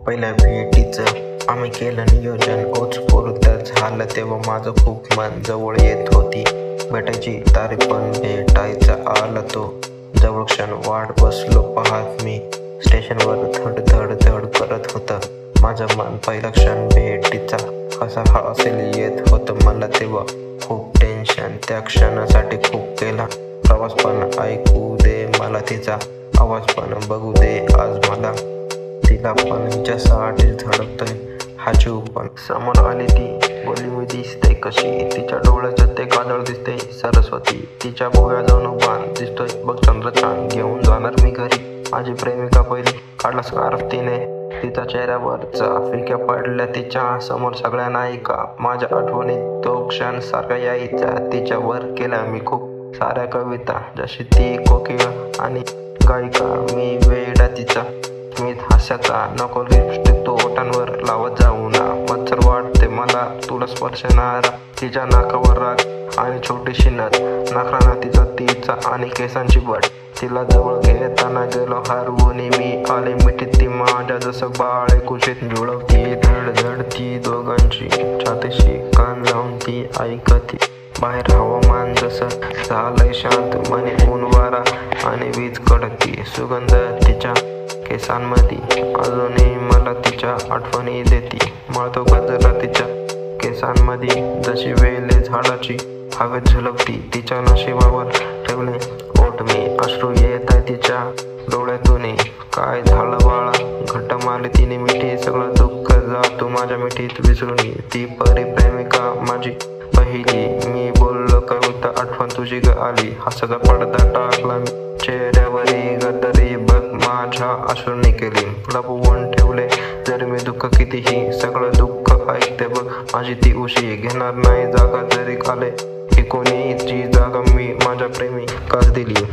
पहिल्या भेटीचं आम्ही केलं नियोजन, ओचपोरतं झालं तेव्हा माझं खूप मन जवळ येत होती. भेटायची तारीख पण भेटायचं आलं तो जवळ क्षण वाट बसलो पाहत मी. स्टेशनवर धड धड धड करत होतं माझं मन. पहिला क्षण भेटीचा कसा हा असेल येत होतं मला तेव्हा खूप टेन्शन. त्या क्षणासाठी खूप केला प्रवास, पण ऐकू दे मला तिचा आवाज, पण बघू दे आज मला तिला पण हिच्यासाठीच धडकतोय हा जीव. पण समोर आली ती, बोलली मी दिसते कशी, तिच्या डोळ्याचं ते काजळ दिसते सरस्वती, तिच्या भुवयाजवळ बाण दिसतोय बघ चंद्रचान. घेऊन जाणार मी घरी माझी प्रेमिका पहिली, काढला स्कार्फ तिने तिचा चेहऱ्यावरचा, फिक्या पडल्या तिच्या समोर सगळ्या नायिका. माझ्या आठवणीत तो क्षण सारखा यायचा. तिच्यावर केल्या मी खूप साऱ्या कविता, जशी ती कोकिळ आणि गायिका. मी वेडा तिचा स्मित हास्याचा, नको लिपस्टिक तो ओठांवर लावत जाऊ ना. मच्छर वाटते मला तुला स्पर्शणारा, तिच्या नाकावर राग आणि छोटीशी नथ, नाकराना तिचा आणि केसांची बट. तिला जवळ घेताना गेलो हरवून मी, आले मिठीत ती माझ्या जसं बाळ कुशीत जुळवती धड धड ती दोघांची, छातीशी कान लावून ती ऐकती. बाहेर हवामान जसं झालंय शांत, मनी ऊन वारा आणि वीज कडकती. सुगंध तिच्या केसांमध्ये अजूनही मला तिच्या आठवणी देती. मळतो गजरा तिच्या केसांमध्ये जशी वेले झाडाची हवेत झुलकती. तिच्या नशिबावर ठेवले ओठ मी, अश्रू येत आहे तिच्या डोळ्यातून. काय झालं बाळा, घट्ट मारली तिने मिठी, सगळं दुःख जातो माझ्या मिठीत विसरून. ती परी प्रेमिका माझी पहिली, मी बोललो कविता आठवण तुझी ग आली. हसता पडदा टाकला मी चेहऱ्यावरी, गद्दारी बघ माझ्या अश्रूंनी केली. लपवून ठेवले जर मी दुःख कितीही, सगळं दुःख ऐकते बघ माझी ती उशी. घेणार नाही जागा जरी आले की कोणी, जी जागा मी माझ्या प्रेमिकास दिली.